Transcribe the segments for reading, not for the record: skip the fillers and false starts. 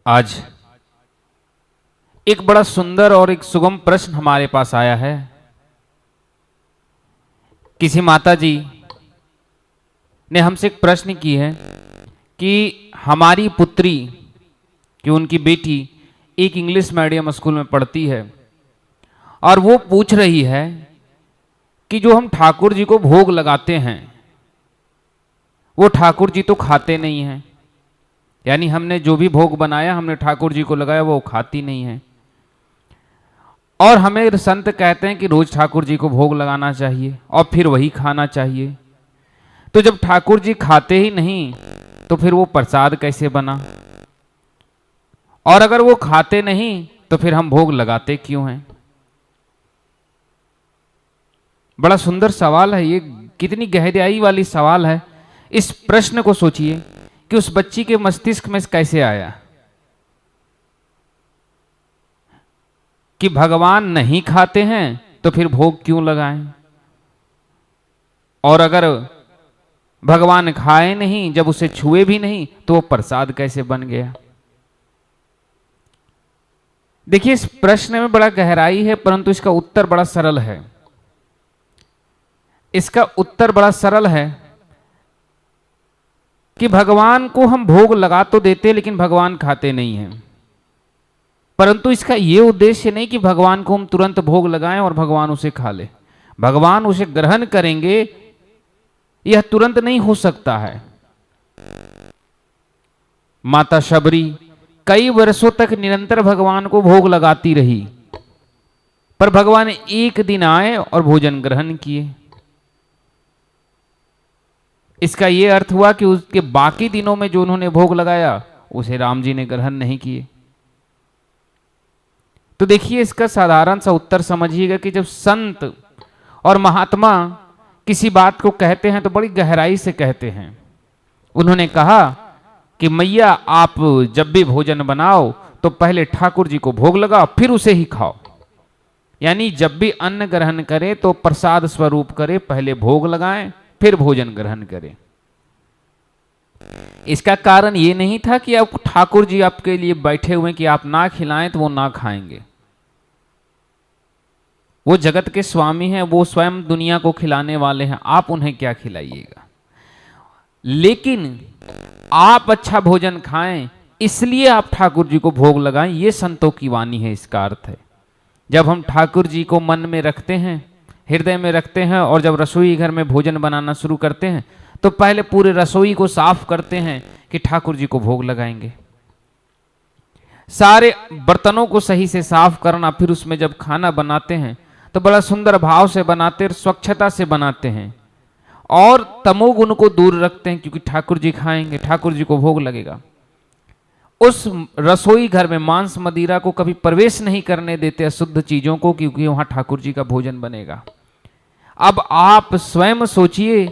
आज एक बड़ा सुंदर और एक सुगम प्रश्न हमारे पास आया है। किसी माता जी ने हमसे एक प्रश्न की है कि हमारी पुत्री कि उनकी बेटी एक इंग्लिश मीडियम स्कूल में पढ़ती है और वो पूछ रही है कि जो हम ठाकुर जी को भोग लगाते हैं वो ठाकुर जी तो खाते नहीं हैं, यानी हमने जो भी भोग बनाया हमने ठाकुर जी को लगाया वो खाती नहीं है। और हमें संत कहते हैं कि रोज ठाकुर जी को भोग लगाना चाहिए और फिर वही खाना चाहिए। तो जब ठाकुर जी खाते ही नहीं तो फिर वो प्रसाद कैसे बना, और अगर वो खाते नहीं तो फिर हम भोग लगाते क्यों हैं। बड़ा सुंदर सवाल है ये, कितनी गहराई वाली सवाल है। इस प्रश्न को सोचिए कि उस बच्ची के मस्तिष्क में कैसे आया कि भगवान नहीं खाते हैं तो फिर भोग क्यों लगाएं, और अगर भगवान खाए नहीं, जब उसे छुए भी नहीं, तो वो प्रसाद कैसे बन गया। देखिए इस प्रश्न में बड़ा गहराई है, परंतु इसका उत्तर बड़ा सरल है। इसका उत्तर बड़ा सरल है कि भगवान को हम भोग लगा तो देते लेकिन भगवान खाते नहीं हैं। परंतु इसका यह उद्देश्य नहीं कि भगवान को हम तुरंत भोग लगाएं और भगवान उसे खा ले। भगवान उसे ग्रहण करेंगे यह तुरंत नहीं हो सकता है। माता शबरी कई वर्षों तक निरंतर भगवान को भोग लगाती रही, पर भगवान एक दिन आए और भोजन ग्रहण किए। इसका यह अर्थ हुआ कि उसके बाकी दिनों में जो उन्होंने भोग लगाया उसे राम जी ने ग्रहण नहीं किए। तो देखिए इसका साधारण सा उत्तर समझिएगा कि जब संत और महात्मा किसी बात को कहते हैं तो बड़ी गहराई से कहते हैं। उन्होंने कहा कि मैया आप जब भी भोजन बनाओ तो पहले ठाकुर जी को भोग लगाओ फिर उसे ही खाओ, यानी जब भी अन्न ग्रहण करें तो प्रसाद स्वरूप करें, पहले भोग लगाएं फिर भोजन ग्रहण करें। इसका कारण ये नहीं था कि आप ठाकुर जी आपके लिए बैठे हुए कि आप ना खिलाएं तो वो ना खाएंगे। वो जगत के स्वामी हैं, वो स्वयं दुनिया को खिलाने वाले हैं, आप उन्हें क्या खिलाइएगा। लेकिन आप अच्छा भोजन खाएं इसलिए आप ठाकुर जी को भोग लगाएं, ये संतों की वाणी है। इसका अर्थ है जब हम ठाकुर जी को मन में रखते हैं, हृदय में रखते हैं, और जब रसोई घर में भोजन बनाना शुरू करते हैं तो पहले पूरे रसोई को साफ करते हैं कि ठाकुर जी को भोग लगाएंगे। सारे बर्तनों को सही से साफ करना, फिर उसमें जब खाना बनाते हैं तो बड़ा सुंदर भाव से बनाते हैं, स्वच्छता से बनाते हैं और तमोगुण को दूर रखते हैं, क्योंकि ठाकुर जी खाएंगे, ठाकुर जी को भोग लगेगा। उस रसोई घर में मांस मदिरा को कभी प्रवेश नहीं करने देते, अशुद्ध चीजों को, क्योंकि वहां ठाकुर जी का भोजन बनेगा। अब आप स्वयं सोचिए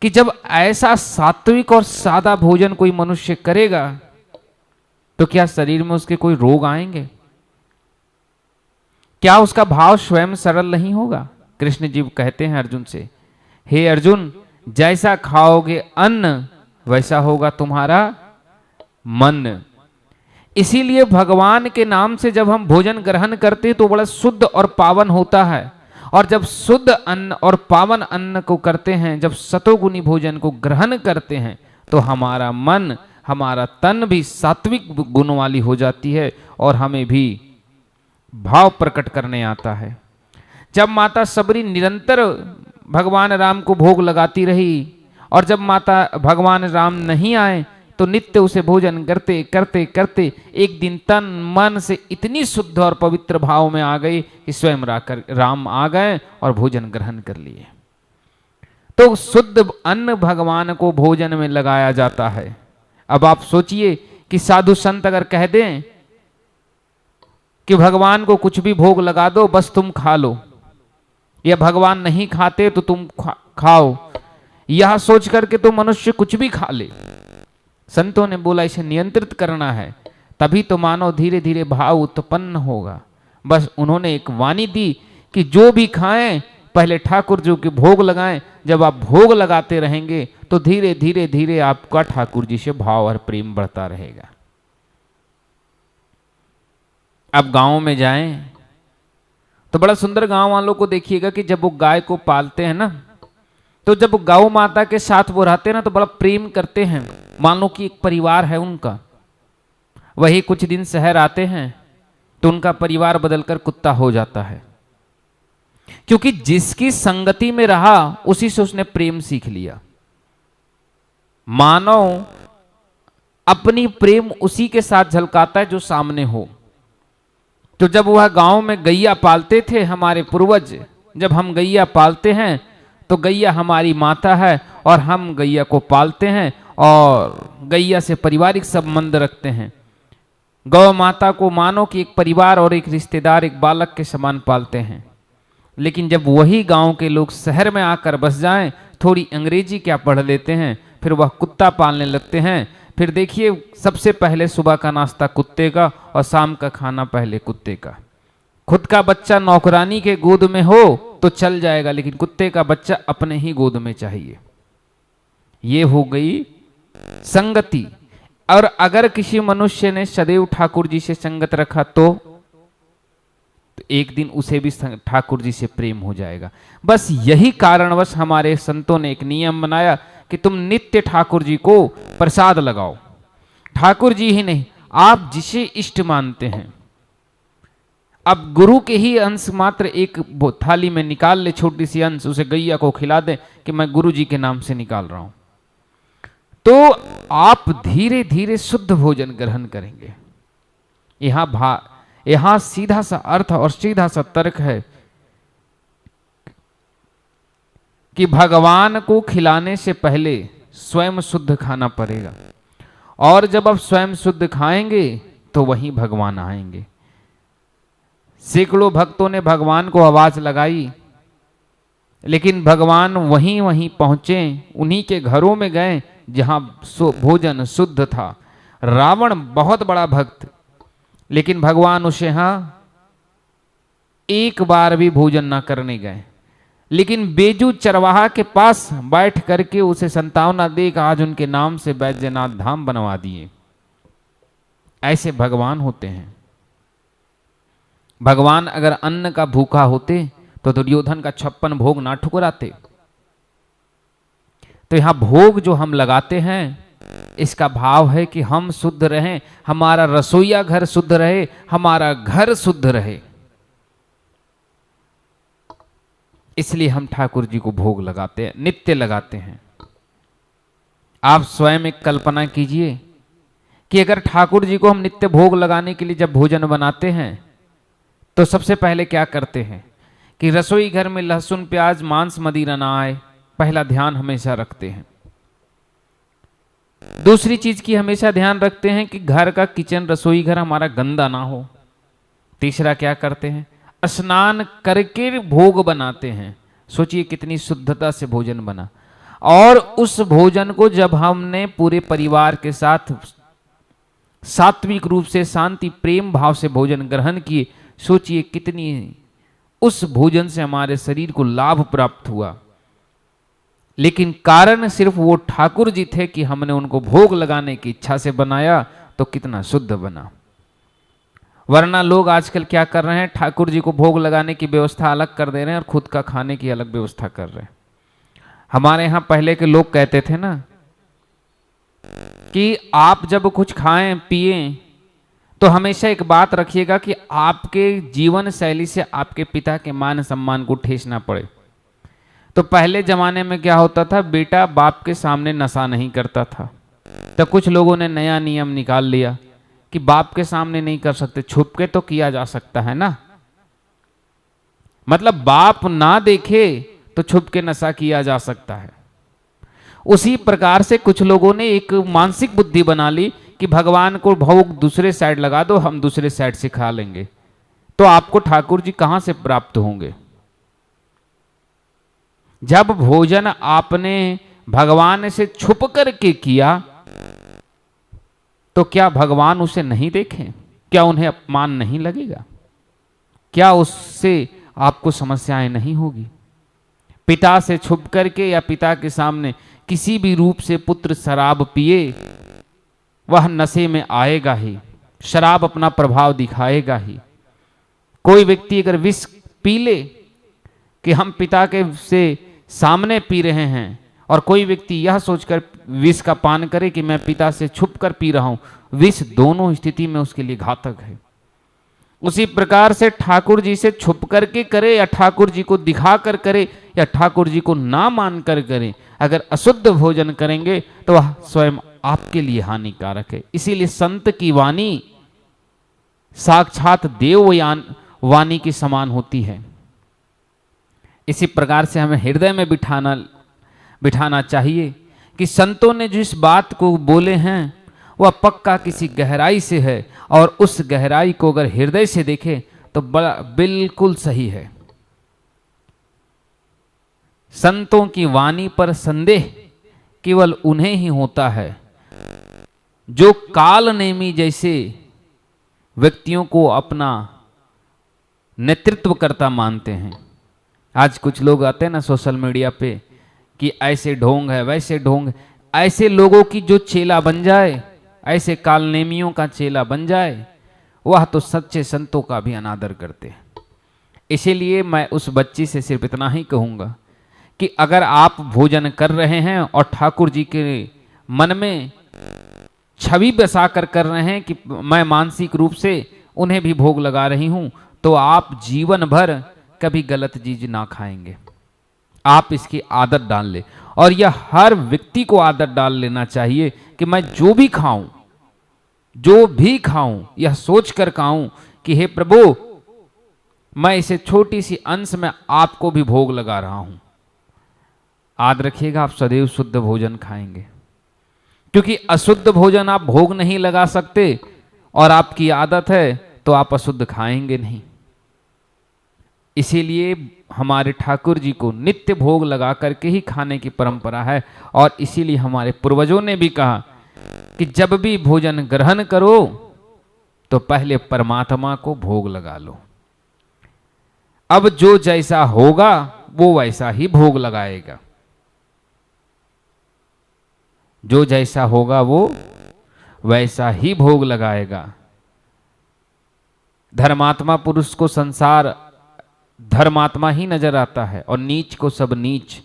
कि जब ऐसा सात्विक और सादा भोजन कोई मनुष्य करेगा तो क्या शरीर में उसके कोई रोग आएंगे? क्या उसका भाव स्वयं सरल नहीं होगा? कृष्ण जी कहते हैं अर्जुन से, हे अर्जुन, जैसा खाओगे अन्न वैसा होगा तुम्हारा मन। इसीलिए भगवान के नाम से जब हम भोजन ग्रहण करते तो बड़ा शुद्ध और पावन होता है, और जब शुद्ध अन्न और पावन अन्न को करते हैं, जब सतोगुणी भोजन को ग्रहण करते हैं, तो हमारा मन, हमारा तन भी सात्विक गुण वाली हो जाती है और हमें भी भाव प्रकट करने आता है। जब माता सबरी निरंतर भगवान राम को भोग लगाती रही और जब माता भगवान राम नहीं आए तो नित्य उसे भोजन करते करते करते एक दिन तन मन से इतनी शुद्ध और पवित्र भाव में आ गई कि स्वयं राम आ गए और भोजन ग्रहण कर लिए। तो शुद्ध अन्न भगवान को भोजन में लगाया जाता है। अब आप सोचिए कि साधु संत अगर कह दें कि भगवान को कुछ भी भोग लगा दो, बस तुम खा लो, या भगवान नहीं खाते तो तुम खाओ, यह सोच करके तो मनुष्य कुछ भी खा ले। संतों ने बोला इसे नियंत्रित करना है, तभी तो मानव धीरे धीरे भाव उत्पन्न होगा। बस उन्होंने एक वाणी दी कि जो भी खाएं पहले ठाकुर जी के भोग लगाएं। जब आप भोग लगाते रहेंगे तो धीरे धीरे धीरे आपका ठाकुर जी से भाव और प्रेम बढ़ता रहेगा। अब गांव में जाएं तो बड़ा सुंदर, गांव वालों को देखिएगा कि जब वो गाय को पालते हैं ना, तो जब गौ माता के साथ वो रहते हैं ना तो बड़ा प्रेम करते हैं, मान लो कि एक परिवार है उनका। वही कुछ दिन शहर आते हैं तो उनका परिवार बदलकर कुत्ता हो जाता है, क्योंकि जिसकी संगति में रहा उसी से उसने प्रेम सीख लिया। मानव अपनी प्रेम उसी के साथ झलकाता है जो सामने हो। तो जब वह गांव में गैया पालते थे हमारे पूर्वज, जब हम गैया पालते हैं तो गैया हमारी माता है और हम गैया को पालते हैं और गैया से पारिवारिक संबंध रखते हैं। गौ माता को मानो कि एक परिवार और एक रिश्तेदार, एक बालक के समान पालते हैं। लेकिन जब वही गांव के लोग शहर में आकर बस जाएं, थोड़ी अंग्रेजी क्या पढ़ लेते हैं, फिर वह कुत्ता पालने लगते हैं। फिर देखिए, सबसे पहले सुबह का नाश्ता कुत्ते का और शाम का खाना पहले कुत्ते का। खुद का बच्चा नौकरानी के गोद में हो तो चल जाएगा, लेकिन कुत्ते का बच्चा अपने ही गोद में चाहिए। ये हो गई संगति। और अगर किसी मनुष्य ने सदैव ठाकुर जी से संगत रखा तो एक दिन उसे भी ठाकुर जी से प्रेम हो जाएगा। बस यही कारणवश हमारे संतों ने एक नियम बनाया कि तुम नित्य ठाकुर जी को प्रसाद लगाओ। ठाकुर जी ही नहीं, आप जिसे इष्ट मानते हैं, अब गुरु के ही अंश मात्र एक थाली में निकाल ले, छोटी सी अंश, उसे गैया को खिला दे कि मैं गुरु जी के नाम से निकाल रहा हूं, तो आप धीरे धीरे शुद्ध भोजन ग्रहण करेंगे। यहां सीधा सा अर्थ और सीधा सा तर्क है कि भगवान को खिलाने से पहले स्वयं शुद्ध खाना पड़ेगा, और जब आप स्वयं शुद्ध खाएंगे तो वहीं भगवान आएंगे। सैकड़ों भक्तों ने भगवान को आवाज लगाई, लेकिन भगवान वहीं वहीं पहुंचे, उन्हीं के घरों में गए जहां भोजन शुद्ध था। रावण बहुत बड़ा भक्त, लेकिन भगवान उसे यहां एक बार भी भोजन ना करने गए, लेकिन बेजू चरवाहा के पास बैठ करके उसे संतावना देकर आज उनके नाम से बैजनाथ धाम बनवा दिए। ऐसे भगवान होते हैं। भगवान अगर अन्न का भूखा होते तो दुर्योधन का 56 भोग ना ठुकराते। तो यहां भोग जो हम लगाते हैं, इसका भाव है कि हम शुद्ध रहें, हमारा रसोईया घर शुद्ध रहे, हमारा घर शुद्ध रहे। इसलिए हम ठाकुर जी को भोग लगाते हैं, नित्य लगाते हैं। आप स्वयं एक कल्पना कीजिए कि अगर ठाकुर जी को हम नित्य भोग लगाने के लिए जब भोजन बनाते हैं तो सबसे पहले क्या करते हैं कि रसोई घर में लहसुन प्याज मांस मदिरा ना आए, पहला ध्यान हमेशा रखते हैं। दूसरी चीज की हमेशा ध्यान रखते हैं कि घर का किचन रसोई घर हमारा गंदा ना हो। तीसरा क्या करते हैं, स्नान करके भोग बनाते हैं। सोचिए कितनी शुद्धता से भोजन बना, और उस भोजन को जब हमने पूरे परिवार के साथ सात्विक रूप से शांति प्रेम भाव से भोजन ग्रहण किए, सोचिए कितनी उस भोजन से हमारे शरीर को लाभ प्राप्त हुआ। लेकिन कारण सिर्फ वो ठाकुर जी थे कि हमने उनको भोग लगाने की इच्छा से बनाया, तो कितना शुद्ध बना। वरना लोग आजकल क्या कर रहे हैं, ठाकुर जी को भोग लगाने की व्यवस्था अलग कर दे रहे हैं और खुद का खाने की अलग व्यवस्था कर रहे हैं। हमारे यहां पहले के लोग कहते थे ना कि आप जब कुछ खाएं पिए तो हमेशा एक बात रखिएगा कि आपके जीवन शैली से आपके पिता के मान सम्मान को ठेस ना पड़े। तो पहले जमाने में क्या होता था, बेटा बाप के सामने नशा नहीं करता था। तो कुछ लोगों ने नया नियम निकाल लिया कि बाप के सामने नहीं कर सकते, छुप के तो किया जा सकता है ना। मतलब बाप ना देखे तो छुप के नशा किया जा सकता है। उसी प्रकार से कुछ लोगों ने एक मानसिक बुद्धि बना ली कि भगवान को भोग दूसरे साइड लगा दो, हम दूसरे साइड से खा लेंगे, तो आपको ठाकुर जी कहां से प्राप्त होंगे। जब भोजन आपने भगवान से छुप करके किया तो क्या भगवान उसे नहीं देखें? क्या उन्हें अपमान नहीं लगेगा? क्या उससे आपको समस्याएं नहीं होगी? पिता से छुप करके या पिता के सामने किसी भी रूप से पुत्र शराब पिए, वह नशे में आएगा ही। शराब अपना प्रभाव दिखाएगा ही। कोई व्यक्ति अगर विष पी ले कि हम पिता के से सामने पी रहे हैं, और कोई व्यक्ति यह सोचकर विष का पान करे कि मैं पिता से छुप कर पी रहा हूं, विष दोनों स्थिति में उसके लिए घातक है। उसी प्रकार से ठाकुर जी से छुप करके करे या ठाकुर जी को दिखा कर करे या ठाकुर जी को ना मान कर करे, अगर अशुद्ध भोजन करेंगे तो वह स्वयं आपके लिए हानिकारक है। इसीलिए संत की वाणी साक्षात देव वाणी के समान होती है। इसी प्रकार से हमें हृदय में बिठाना चाहिए कि संतों ने जिस बात को बोले हैं वह पक्का किसी गहराई से है, और उस गहराई को अगर हृदय से देखें तो बड़ा बिल्कुल सही है। संतों की वाणी पर संदेह केवल उन्हें ही होता है जो कालनेमी जैसे व्यक्तियों को अपना नेतृत्व करता मानते हैं। आज कुछ लोग आते हैं ना सोशल मीडिया पे कि ऐसे ढोंग है वैसे ढोंग है, ऐसे लोगों की जो चेला बन जाए, ऐसे कालनेमियों का चेला बन जाए, वह तो सच्चे संतों का भी अनादर करते हैं। इसीलिए मैं उस बच्ची से सिर्फ इतना ही कहूँगा कि अगर आप भोजन कर रहे हैं और ठाकुर जी के मन में छवि बसा कर रहे हैं कि मैं मानसिक रूप से उन्हें भी भोग लगा रही हूं, तो आप जीवन भर कभी गलत चीज ना खाएंगे। आप इसकी आदत डाल ले, और यह हर व्यक्ति को आदत डाल लेना चाहिए कि मैं जो भी खाऊं यह सोच कर खाऊं कि हे प्रभु, मैं इसे छोटी सी अंश में आपको भी भोग लगा रहा हूं। याद रखिएगा, आप सदैव शुद्ध भोजन खाएंगे, क्योंकि अशुद्ध भोजन आप भोग नहीं लगा सकते, और आपकी आदत है तो आप अशुद्ध खाएंगे नहीं। इसीलिए हमारे ठाकुर जी को नित्य भोग लगा करके ही खाने की परंपरा है, और इसीलिए हमारे पूर्वजों ने भी कहा कि जब भी भोजन ग्रहण करो तो पहले परमात्मा को भोग लगा लो। अब जो जैसा होगा वो वैसा ही भोग लगाएगा, जो जैसा होगा वो वैसा ही भोग लगाएगा। धर्मात्मा पुरुष को संसार धर्मात्मा ही नजर आता है, और नीच को सब नीच।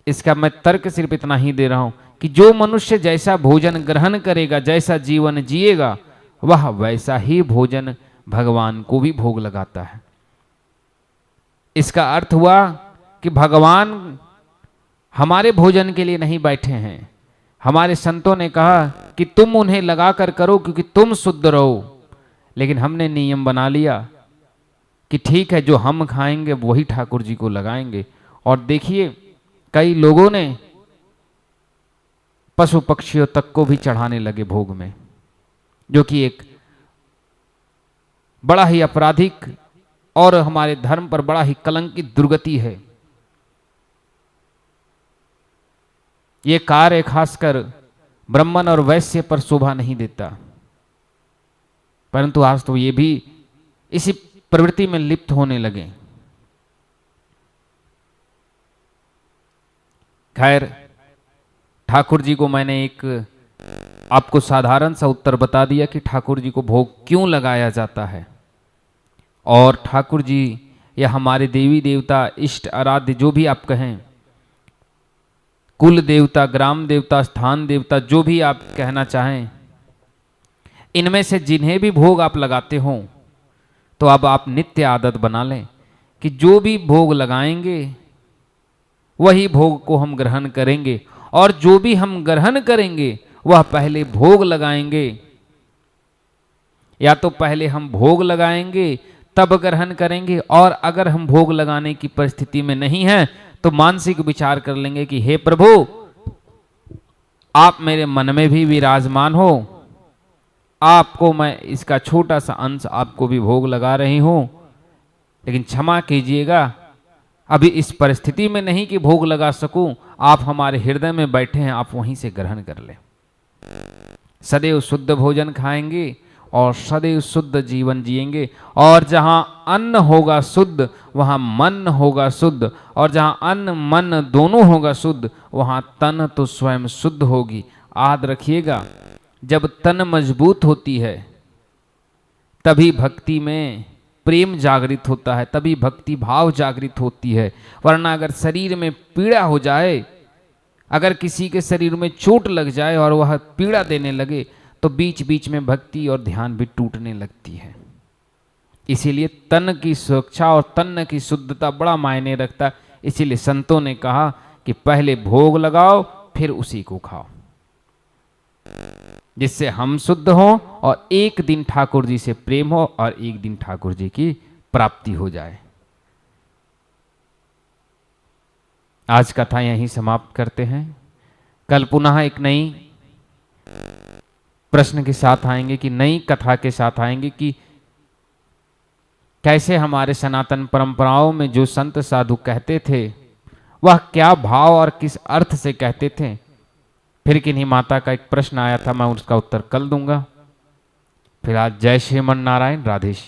इसका मैं तर्क सिर्फ इतना ही दे रहा हूं कि जो मनुष्य जैसा भोजन ग्रहण करेगा, जैसा जीवन जिएगा, वह वैसा ही भोजन भगवान को भी भोग लगाता है। इसका अर्थ हुआ कि भगवान हमारे भोजन के लिए नहीं बैठे हैं। हमारे संतों ने कहा कि तुम उन्हें लगा कर करो क्योंकि तुम शुद्ध रहो, लेकिन हमने नियम बना लिया कि ठीक है, जो हम खाएंगे वही ठाकुर जी को लगाएंगे। और देखिए, कई लोगों ने पशु पक्षियों तक को भी चढ़ाने लगे भोग में, जो कि एक बड़ा ही आपराधिक और हमारे धर्म पर बड़ा ही कलंकित दुर्गति है। ये कार्य खासकर ब्राह्मण और वैश्य पर शोभा नहीं देता, परंतु आज तो ये भी इसी प्रवृत्ति में लिप्त होने लगे। खैर, ठाकुर जी को मैंने एक आपको साधारण सा उत्तर बता दिया कि ठाकुर जी को भोग क्यों लगाया जाता है, और ठाकुर जी या हमारे देवी देवता, इष्ट आराध्य, जो भी आप कहें, कुल देवता, ग्राम देवता, स्थान देवता, जो भी आप कहना चाहें, इनमें से जिन्हें भी भोग आप लगाते हो, तो अब आप नित्य आदत बना लें कि जो भी भोग लगाएंगे वही भोग को हम ग्रहण करेंगे, और जो भी हम ग्रहण करेंगे वह पहले भोग लगाएंगे। या तो पहले हम भोग लगाएंगे तब ग्रहण करेंगे, और अगर हम भोग लगाने की परिस्थिति में नहीं हैं तो मानसिक विचार कर लेंगे कि हे प्रभु, आप मेरे मन में भी विराजमान हो, आपको मैं इसका छोटा सा अंश आपको भी भोग लगा रही हूं, लेकिन क्षमा कीजिएगा, अभी इस परिस्थिति में नहीं कि भोग लगा सकूं, आप हमारे हृदय में बैठे हैं, आप वहीं से ग्रहण कर लें। सदैव शुद्ध भोजन खाएंगे और सदैव शुद्ध जीवन जिएंगे, और जहां अन्न होगा शुद्ध वहां मन होगा शुद्ध, और जहां अन्न मन दोनों होगा शुद्ध वहां तन तो स्वयं शुद्ध होगी। याद रखिएगा, जब तन मजबूत होती है तभी भक्ति में प्रेम जागृत होता है, तभी भक्ति भाव जागृत होती है। वरना अगर शरीर में पीड़ा हो जाए, अगर किसी के शरीर में चोट लग जाए और वह पीड़ा देने लगे, तो बीच बीच में भक्ति और ध्यान भी टूटने लगती है। इसीलिए तन की सुरक्षा और तन की शुद्धता बड़ा मायने रखता है। इसीलिए संतों ने कहा कि पहले भोग लगाओ फिर उसी को खाओ, जिससे हम शुद्ध हो और एक दिन ठाकुर जी से प्रेम हो और एक दिन ठाकुर जी की प्राप्ति हो जाए। आज कथा यहीं समाप्त करते हैं। कल पुनः एक नई प्रश्न के साथ आएंगे, कि नई कथा के साथ आएंगे कि कैसे हमारे सनातन परंपराओं में जो संत साधु कहते थे वह क्या भाव और किस अर्थ से कहते थे। फिर किन्हीं माता का एक प्रश्न आया था, मैं उसका उत्तर कल दूंगा। फिर आज जय श्रीमन नारायण, राधे श्याम।